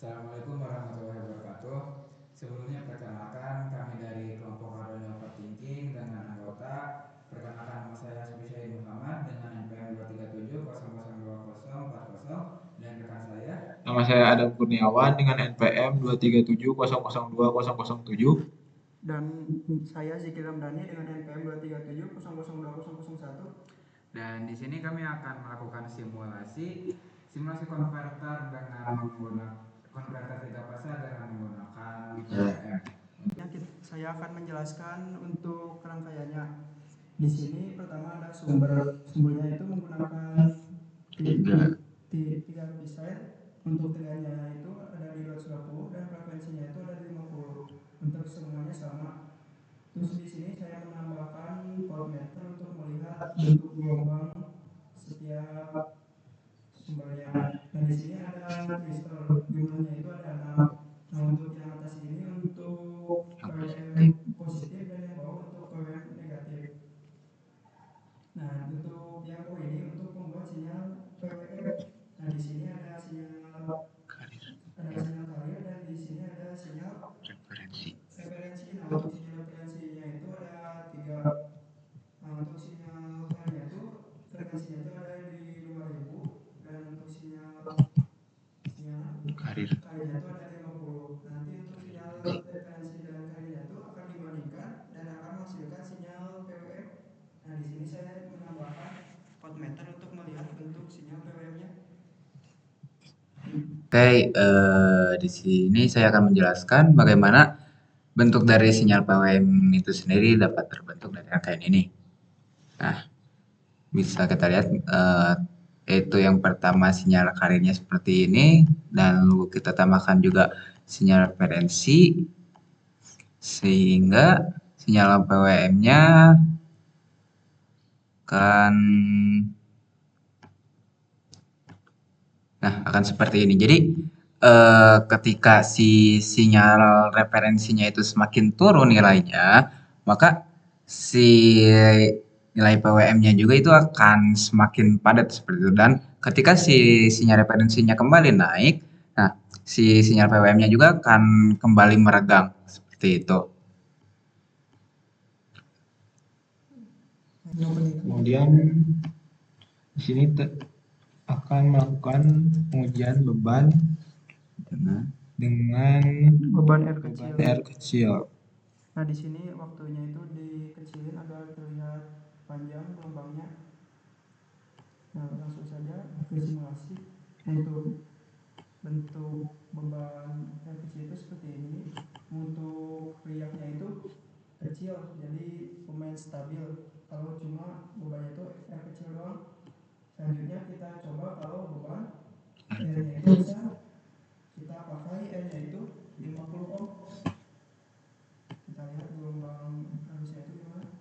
Assalamualaikum warahmatullahi wabarakatuh. Sebelumnya perkenalkan kami dari kelompok Harun Overthinking dengan anggota. Perkenalkan nama saya Hasbi Syahid Muhammad dengan NPM 237002040 dan rekan saya. Nama saya Adam Kurniawan dengan NPM 237002007. Dan saya Zikir Ramdhani dengan NPM 237002001. Dan di sini kami akan melakukan simulasi konverter dengan menggunakan konverter 3 fase dengan menggunakan PWM. Saya akan menjelaskan untuk rangkaiannya. Di sini pertama ada sumbernya itu menggunakan tiga pieces. Untuk tegaknya itu ada di 220 dan frekuensinya itu ada di 50. Untuk semuanya sama. Terus di sini saya menambahkan voltmeter untuk melihat bentuk gelombang setiap sumbernya. Nah di sini ada kristal, jumlahnya itu ada 6. Nah untuk yang atas ini untuk PWM positif dan yang bawah untuk PWM negatif. Nah untuk yang bawah ini untuk membuat sinyal PWM. Nah di sini ada sinyal karir dan di sini ada sinyal referensi. Nah untuk sinyal referensinya itu ada 3. Nah untuk sinyal karirnya itu frekuensinya itu ada di 5000 dan untuk sinyal karirnya itu ada di 50. Nanti untuk sinyal referensi dan karirnya itu akan dibandingkan dan akan menghasilkan sinyal PWM. Nah di sini saya menambahkan voltmeter untuk melihat bentuk sinyal PWM-nya. Oke, di sini saya akan menjelaskan bagaimana bentuk dari sinyal PWM itu sendiri dapat terbentuk dari rangkaian ini. Nah, bisa kita lihat yaitu yang pertama sinyal karirnya seperti ini, dan lalu kita tambahkan juga sinyal referensi sehingga sinyal PWM-nya akan seperti ini. Jadi ketika si sinyal referensinya itu semakin turun nilainya, maka si nilai PWM-nya juga itu akan semakin padat seperti itu. Dan ketika si sinyal referensinya kembali naik, nah si sinyal PWM-nya juga akan kembali meregang seperti itu. Kemudian di sini akan melakukan pengujian beban dengan beban R kecil. Nah di sini waktunya itu dikecilin agar terlihat panjang gelombangnya. Nah langsung saja ke simulasi. Untuk bentuk beban R kecil itu seperti ini. Untuk riaknya itu kecil, jadi lumayan stabil. Kalau cuma bebannya itu R kecil doang. Selanjutnya kita coba kalau beban R-nya itu besar, kita pakai R-nya itu 50 ohm. Kita lihat gelombang arusnya itu gimana.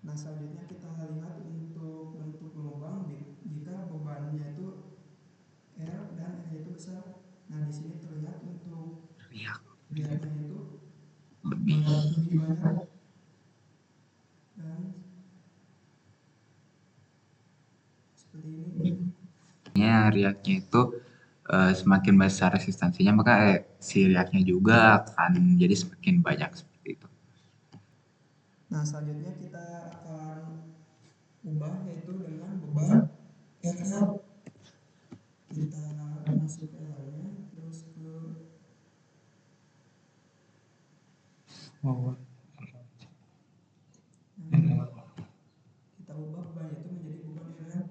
Nah selanjutnya kita lihat untuk bentuk gelombang jika bebannya itu R dan R itu besar. Nah di sini terlihat untuk riaknya itu lebih banyak dan seperti ini. Riaknya itu semakin besar resistansinya, maka si riaknya juga akan jadi semakin banyak seperti itu. Nah selanjutnya kita akan ubah yaitu dengan beban RL. Kita masuk RL-nya terus ke kita ubah beban itu menjadi beban RL.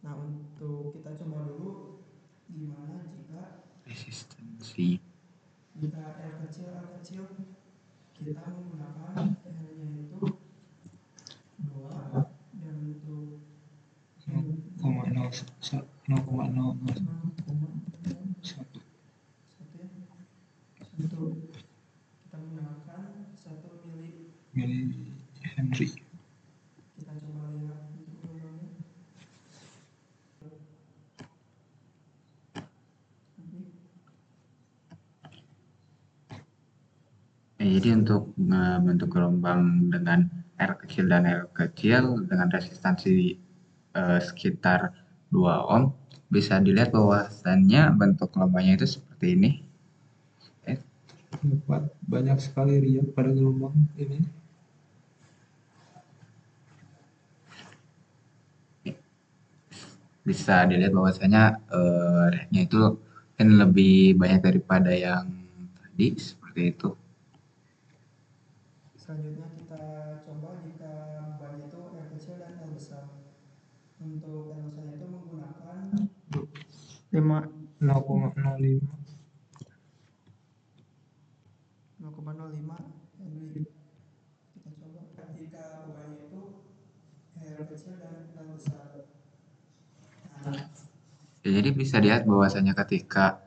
Nah untuk kita coba dulu gimana jika Resistansi R kecil kita menggunakan R-nya itu 2 dan untuk 0,01 kita menggunakan 1 mili Henry. Kita coba lihat untuk gelombangnya. Jadi untuk bentuk gelombang dengan R kecil dan L kecil dengan resistansi sekitar 2 ohm, bisa dilihat bahwasannya bentuk gelombangnya itu seperti ini. Dapat banyak sekali riak pada gelombang ini. Bisa dilihat bahwasanya riaknya itu kan lebih banyak daripada yang tadi, seperti itu. Selanjutnya kita coba jika bebannya itu L kecil dan L besar. Untuk L besar itu menggunakan 0,05 Henry. Kita coba jika bebannya itu L kecil dan L besar. Ya, jadi bisa dilihat bahwasanya ketika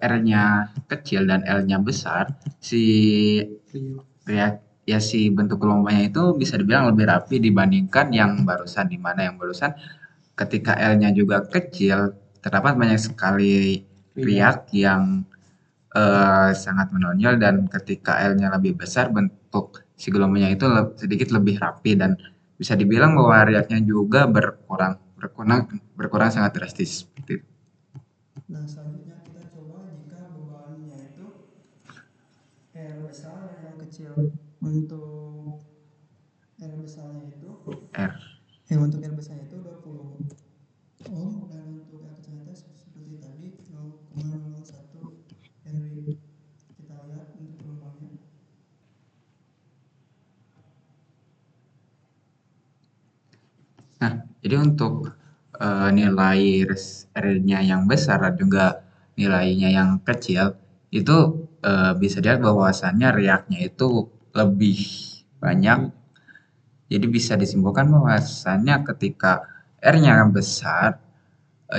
R-nya kecil dan L-nya besar, si bentuk gelombangnya itu bisa dibilang lebih rapi dibandingkan yang barusan, di mana yang barusan ketika L-nya juga kecil, terdapat banyak sekali riak yang sangat menonjol, dan ketika L-nya lebih besar, bentuk si gelombangnya itu sedikit lebih rapi dan bisa dibilang bahwa riaknya juga berkurang sangat drastis seperti itu. Nah, selanjutnya kita coba jika bebannya itu L besar dan L kecil. Untuk L besarnya itu untuk L besarnya itu 20 ohm dan untuk L kecilnya itu seperti tadi 0,01 Henry. Kita lihat untuk gelombangnya. Nah, jadi untuk nilai R-nya yang besar dan juga nilainya yang kecil itu bisa dilihat bahwasannya riaknya itu lebih banyak. Jadi bisa disimpulkan bahwasannya ketika R-nya besar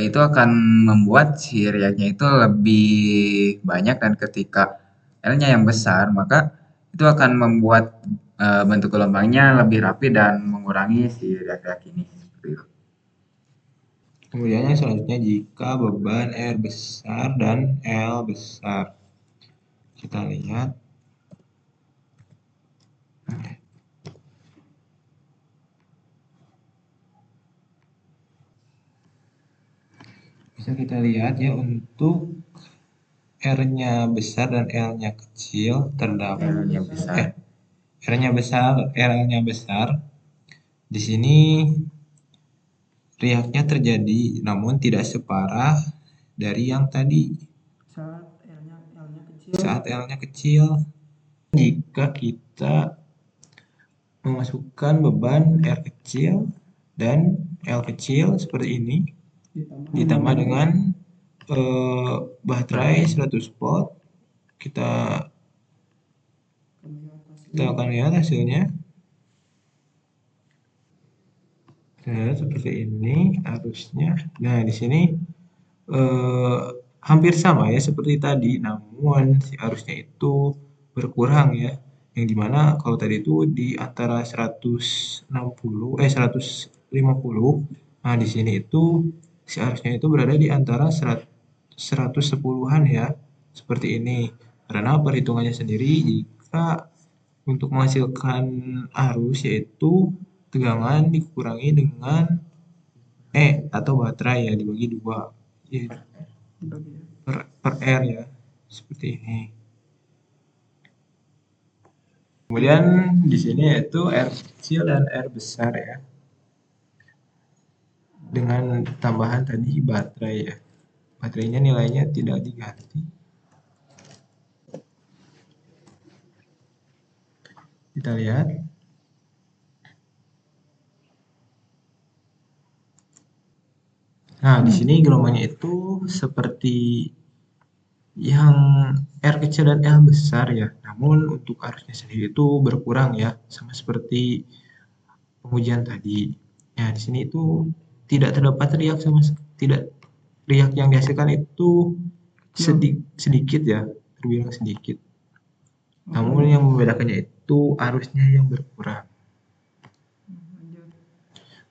itu akan membuat si riaknya itu lebih banyak, dan ketika L-nya yang besar maka itu akan membuat bentuk gelombangnya lebih rapi dan mengurangi si riak-riak ini. Seperti itu. Kemudian yang selanjutnya jika beban R besar dan L besar. Kita lihat. Bisa kita lihat ya, untuk R-nya besar dan L-nya kecil terdapat R-nya besar. R-nya besar, L-nya besar. Di sini riaknya terjadi namun tidak separah dari yang tadi saat L-nya kecil. Jika kita memasukkan beban R kecil dan L kecil seperti ini ditambah dengan baterai 100 volt, kita akan lihat hasilnya. Nah, seperti ini arusnya. Nah, di sini hampir sama ya seperti tadi, namun si arusnya itu berkurang ya. Yang dimana kalau tadi itu di antara 150. Nah, di sini itu si arusnya itu berada di antara 110-an ya. Seperti ini. Karena perhitungannya sendiri jika untuk menghasilkan arus yaitu tegangan dikurangi dengan atau baterai ya, dibagi 2 ya, per R ya, seperti ini. Kemudian di sini yaitu R kecil dan R besar ya, dengan tambahan tadi baterai ya. Baterainya nilainya tidak diganti. Kita lihat. Nah, di sini gelombangnya itu seperti yang R kecil dan L besar ya. Namun untuk arusnya sendiri itu berkurang ya, sama seperti pengujian tadi. Nah, di sini itu tidak terdapat riak riak yang dihasilkan itu sedikit ya, terbilang sedikit. Namun yang membedakannya itu arusnya yang berkurang.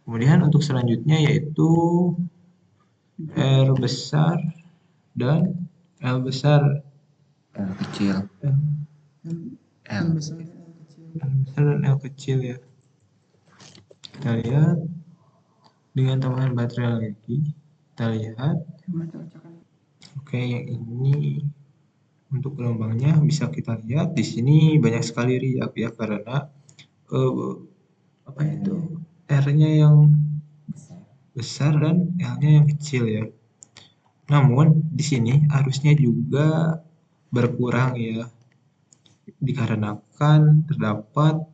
Kemudian untuk selanjutnya yaitu R besar dan L besar. L kecil. L. besar dan L kecil. L besar dan L kecil ya. Kita lihat dengan tambahan baterai lagi. Kita lihat, oke, yang ini untuk gelombangnya bisa kita lihat di sini banyak sekali riak ya, karena apa itu R-nya yang besar dan L-nya yang kecil ya. Namun di sini arusnya juga berkurang ya, dikarenakan terdapat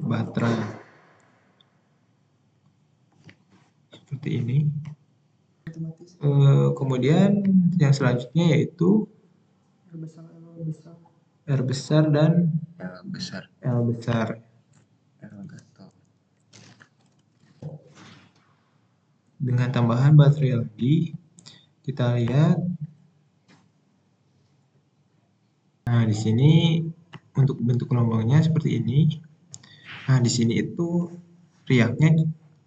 baterai seperti ini. Kemudian yang selanjutnya yaitu R besar dan L besar. L besar. L gatal. Dengan tambahan baterai lagi, kita lihat. Nah, di sini untuk bentuk gelombangnya seperti ini. Nah, di sini itu riaknya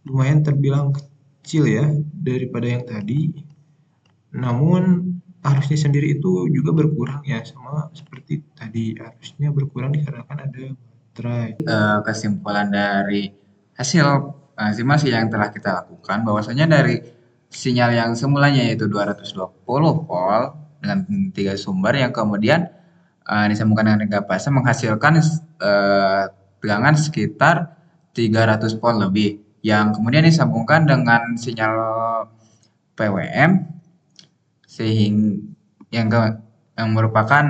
lumayan terbilang kecil ya daripada yang tadi. Namun arusnya sendiri itu juga berkurang ya, sama seperti tadi, arusnya berkurang dikarenakan ada baterai. Kesimpulan dari hasil estimasi yang telah kita lakukan bahwasanya dari sinyal yang semulanya yaitu 220 volt dengan 3 sumber yang kemudian disambungkan dengan 3 fase menghasilkan tegangan sekitar 300 volt lebih yang kemudian disambungkan dengan sinyal PWM sehingga yang merupakan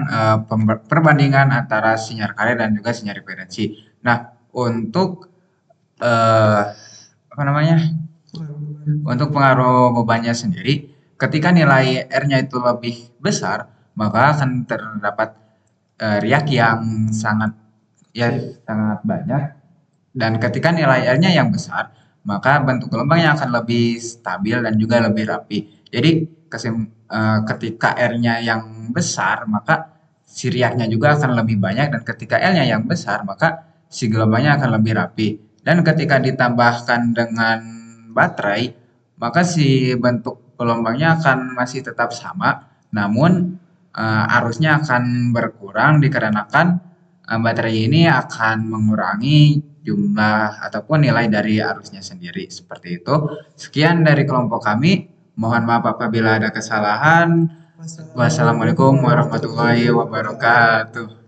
perbandingan antara sinyal karya dan juga sinyal referensi. Nah, untuk untuk pengaruh bebannya sendiri, ketika nilai R-nya itu lebih besar, maka akan terdapat riak yang sangat banyak. Dan ketika nilai R-nya yang besar, maka bentuk gelombangnya akan lebih stabil dan juga lebih rapi. Jadi ketika R-nya yang besar, maka si riaknya juga akan lebih banyak, dan ketika L-nya yang besar, maka si gelombangnya akan lebih rapi. Dan ketika ditambahkan dengan baterai, maka si bentuk gelombangnya akan masih tetap sama, namun arusnya akan berkurang dikarenakan baterai ini akan mengurangi jumlah ataupun nilai dari arusnya sendiri. Seperti itu. Sekian dari kelompok kami. Mohon maaf apabila ada kesalahan. Wassalamualaikum warahmatullahi wabarakatuh.